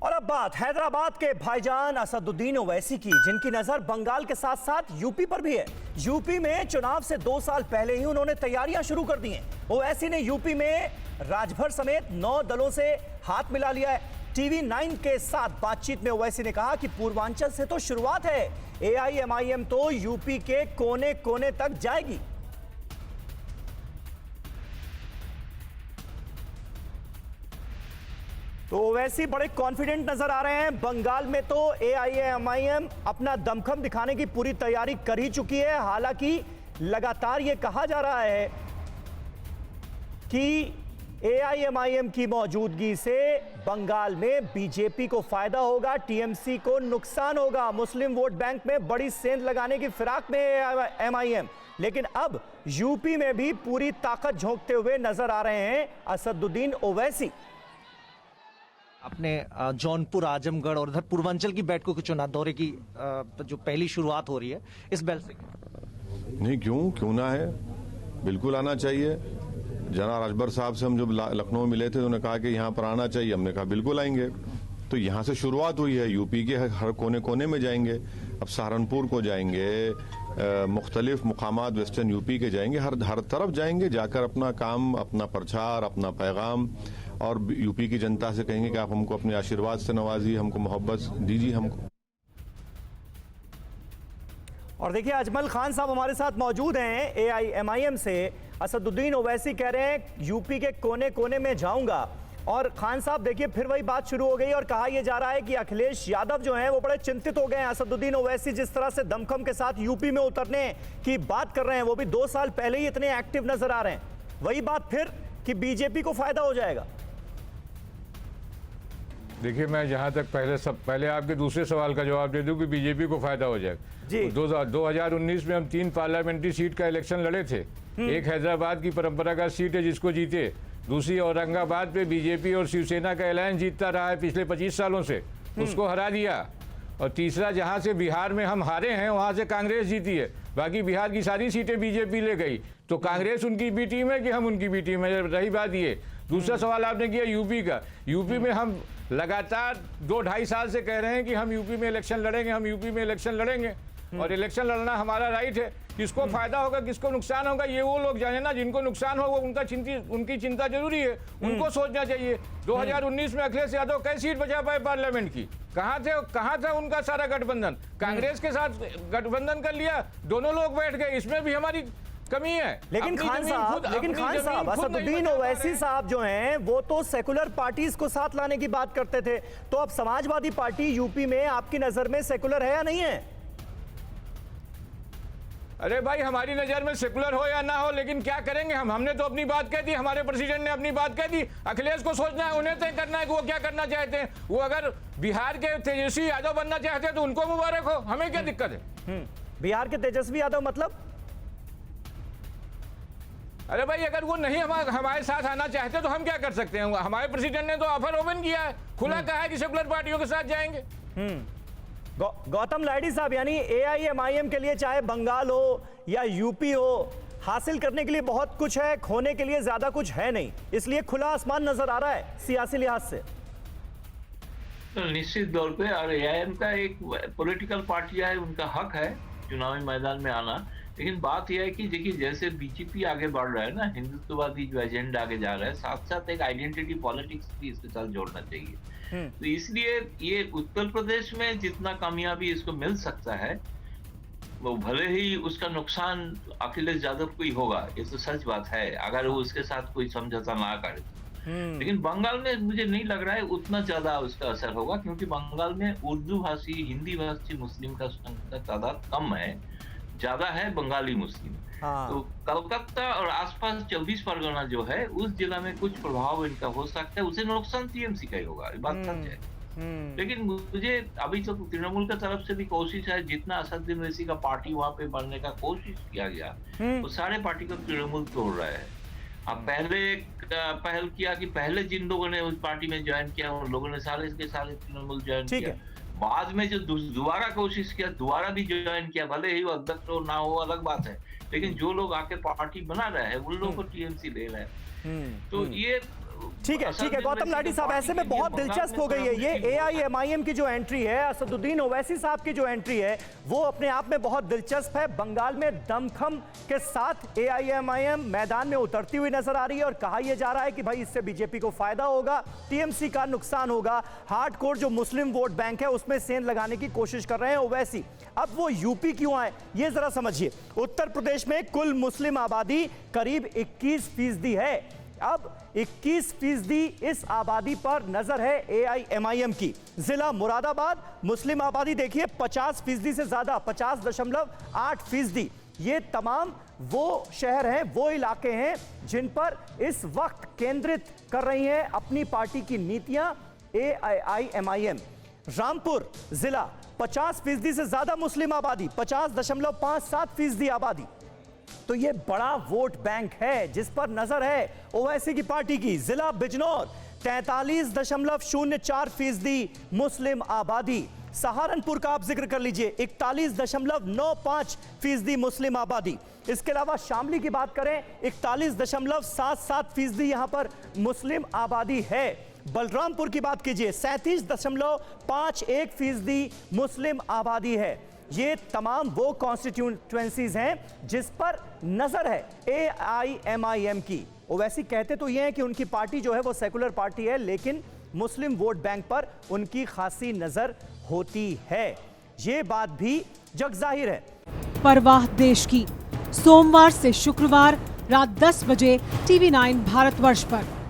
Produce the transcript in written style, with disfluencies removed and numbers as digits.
और अब बात हैदराबाद के भाईजान असदुद्दीन ओवैसी की, जिनकी नजर बंगाल के साथ साथ यूपी पर भी है। यूपी में चुनाव से 2 साल पहले ही उन्होंने तैयारियां शुरू कर दी हैं। ओवैसी ने यूपी में राजभर समेत 9 दलों से हाथ मिला लिया है। टीवी 9 के साथ बातचीत में ओवैसी ने कहा कि पूर्वांचल से तो शुरुआत है, एआईएमआईएम तो यूपी के कोने कोने तक जाएगी। तो ओवैसी बड़े कॉन्फिडेंट नजर आ रहे हैं। बंगाल में तो एआईएमआईएम अपना दमखम दिखाने की पूरी तैयारी कर ही चुकी है। हालांकि लगातार यह कहा जा रहा है कि एआईएमआईएम की मौजूदगी से बंगाल में बीजेपी को फायदा होगा, टीएमसी को नुकसान होगा। मुस्लिम वोट बैंक में बड़ी सेंध लगाने की फिराक में एमआईएम, लेकिन अब यूपी में भी पूरी ताकत झोंकते हुए नजर आ रहे हैं असदुद्दीन ओवैसी। अपने जौनपुर, आजमगढ़ और इधर पूर्वांचल की बैठकों के चुनाव दौरे की जो पहली शुरुआत हो रही है इस बेल से। नहीं, क्यों ना है, बिल्कुल आना चाहिए। जना राजभर साहब से हम जब लखनऊ मिले थे, उन्होंने कहा कि यहाँ पर आना चाहिए। हमने कहा बिल्कुल आएंगे। तो यहाँ से शुरुआत हुई है, यूपी के हर कोने कोने में जाएंगे। अब सहारनपुर को जाएंगे, मुख्तलिफ मुकामात वेस्टर्न यूपी के जाएंगे, हर तरफ जाएंगे। जाकर अपना काम, अपना प्रचार, अपना पैगाम और यूपी की जनता से कहेंगे कि आप हमको अपने आशीर्वाद से नवाजिए, हमको मोहब्बत दीजिए हमको। और देखिए, अजमल खान साहब हमारे साथ मौजूद हैं एआईएमआईएम से। असदुद्दीन ओवैसी कह रहे हैं यूपी के कोने कोने में जाऊंगा। और खान साहब देखिए, फिर वही बात शुरू हो गई और कहा यह जा रहा है कि अखिलेश यादव जो हैं वो बड़े चिंतित हो गए हैं। असदुद्दीन ओवैसी जिस तरह से दमखम के साथ यूपी में उतरने की बात कर रहे हैं, वो भी 2 साल पहले ही इतने एक्टिव नजर आ रहे हैं। वही बात फिर कि बीजेपी को फायदा हो जाएगा। देखिए, मैं जहां तक पहले आपके दूसरे सवाल का जवाब दे दूं कि बीजेपी को फायदा हो जाएगा। 2019 में हम 3 पार्लियामेंट्री सीट का इलेक्शन लड़े थे। एक हैदराबाद की परंपरागत सीट है जिसको जीते, दूसरी औरंगाबाद पे बीजेपी और शिवसेना का अलायंस जीतता रहा है पिछले 25 सालों से, उसको हरा दिया। और तीसरा, जहां से बिहार में हम हारे हैं वहां से कांग्रेस जीती है। बाकी बिहार की सारी सीटें बीजेपी ले गई। तो कांग्रेस उनकी बी टीम है कि हम उनकी बी टीम है? रही बात ये। दूसरा सवाल आपने किया यूपी का। यूपी में हम लगातार 2-2.5 साल से कह रहे हैं कि हम यूपी में इलेक्शन लड़ेंगे, हम यूपी में इलेक्शन लड़ेंगे। और इलेक्शन लड़ना हमारा राइट है। किसको फायदा होगा, किसको नुकसान होगा, ये वो लोग जाने ना। जिनको नुकसान होगा उनकी चिंता जरूरी है, उनको सोचना चाहिए। 2019 में अखिलेश यादव कई सीट बचा पाए पार्लियामेंट की? कहाँ था उनका सारा गठबंधन? कांग्रेस के साथ गठबंधन कर लिया, दोनों लोग बैठ गए। इसमें भी हमारी कमी है। लेकिन खान साहब असदुद्दीन ओवैसी साहब जो हैं वो तो सेकुलर पार्टीज को साथ लाने की बात करते थे। तो अब समाजवादी पार्टी यूपी में आपकी नजर में सेकुलर है या नहीं है? अरे भाई, हमारी नजर में सेकुलर हो या ना हो, लेकिन क्या करेंगे हमने तो अपनी बात कह दी, हमारे प्रेसिडेंट ने अपनी बात कह दी। अखिलेश को सोचना है, उन्हें तय करना है कि वो क्या करना चाहते हैं। वो अगर बिहार के तेजस्वी यादव बनना चाहते हैं तो उनको मुबारक हो, हमें क्या दिक्कत है? बिहार के तेजस्वी यादव मतलब? अरे भाई, अगर वो नहीं हमारे साथ आना चाहते तो हम क्या कर सकते हैं? हमारे प्रेसिडेंट ने तो ऑफर ओपन किया है, खुला कहा है कि सेकुलर पार्टियों के साथ जाएंगे। गौतम लाइडी साहब, यानी एआईएमआईएम के लिए चाहे बंगाल हो या यूपी हो, हासिल करने के लिए बहुत कुछ है, खोने के लिए ज्यादा कुछ है नहीं, इसलिए खुला आसमान नजर आ रहा है सियासी लिहाज से। तो निश्चित तौर पे, और एआईएम का एक पॉलिटिकल पार्टी है, उनका हक है चुनावी मैदान में आना। लेकिन बात यह है कि देखिए, जैसे बीजेपी आगे बढ़ रहा है ना, हिंदुत्ववादी जो एजेंडा आगे जा रहा है, साथ साथ एक आइडेंटिटी पॉलिटिक्स भी इसके साथ जोड़ना चाहिए। तो इसलिए ये उत्तर प्रदेश में जितना कामयाबी इसको मिल सकता है, वो भले ही उसका नुकसान अखिलेश यादव को ही होगा, ये तो सच बात है, अगर वो उसके साथ कोई समझौता ना करे। लेकिन बंगाल में मुझे नहीं लग रहा है उतना ज्यादा उसका असर होगा, क्योंकि बंगाल में उर्दू भाषी, हिंदी भाषी मुस्लिम का तादाद कम है, ज्यादा है बंगाली मुस्लिम। तो कलकत्ता और आसपास 24 परगना जो है, उस जिला में कुछ प्रभाव इनका हो सकता है, उसे नुकसान टीएमसी का ही होगा, ये बात सच है। लेकिन मुझे अभी तो तृणमूल की तरफ से भी कोशिश है, जितना असदुद्दीन ओवैसी का पार्टी वहां पे बनने का कोशिश किया गया, वो सारे पार्टी को तृणमूल तोड़ रहा है। अब पहले पहल किया कि पहले जिन लोगों ने उस पार्टी में ज्वाइन किया, उन लोगों ने सारे के सारे तृणमूल ज्वाइन किया। बाद में जो दोबारा कोशिश किया, दोबारा भी ज्वाइन किया, भले ही वो अध्यक्ष हो ना हो अलग बात है, लेकिन जो लोग आके पार्टी बना रहे हैं उन लोगों को टीएमसी ले रहे हैं। तो ये ठीक है गौतम लाठी साहब, ऐसे में बहुत दिलचस्प हो गई है ये AIMIM की जो एंट्री है, असदुद्दीन ओवैसी साहब की जो एंट्री है वो अपने आप में बहुत दिलचस्प है। बंगाल में दमखम के साथ AIMIM मैदान में उतरती हुई नजर आ रही है और कहा यह जा रहा है कि भाई इससे बीजेपी को फायदा होगा, TMC का नुकसान होगा। हार्डकोर जो मुस्लिम वोट बैंक है उसमें सेंध लगाने की कोशिश कर रहे हैं ओवैसी। अब वो यूपी क्यों आए ये जरा समझिए। उत्तर प्रदेश में कुल मुस्लिम आबादी करीब 21% है। अब 21% इस आबादी पर नजर है AIMIM की। जिला मुरादाबाद मुस्लिम आबादी देखिए 50% से ज्यादा, 50.8%। ये तमाम वो शहर हैं, वो इलाके हैं जिन पर इस वक्त केंद्रित कर रही हैं अपनी पार्टी की नीतियां AIMIM। रामपुर जिला 50% से ज्यादा मुस्लिम आबादी, 50.57% आबादी। तो ये बड़ा वोट बैंक है जिस पर नजर है ओवैसी की पार्टी की। जिला बिजनौर 43.04% मुस्लिम आबादी। सहारनपुर का आप जिक्र कर लीजिए 41.95% मुस्लिम आबादी। इसके अलावा शामली की बात करें 41.77% यहां पर मुस्लिम आबादी है। बलरामपुर की बात कीजिए 37.51% मुस्लिम आबादी है। ये तमाम वो कॉन्स्टिट्यूएंसीज हैं जिस पर नजर है AIMIM की। ओवैसी कहते तो ये हैं कि उनकी पार्टी जो है वो सेकुलर पार्टी है, लेकिन मुस्लिम वोट बैंक पर उनकी खासी नजर होती है। ये बात भी जगजाहिर है। परवाह देश की, सोमवार से शुक्रवार रात 10 बजे TV9 भारतवर्ष पर।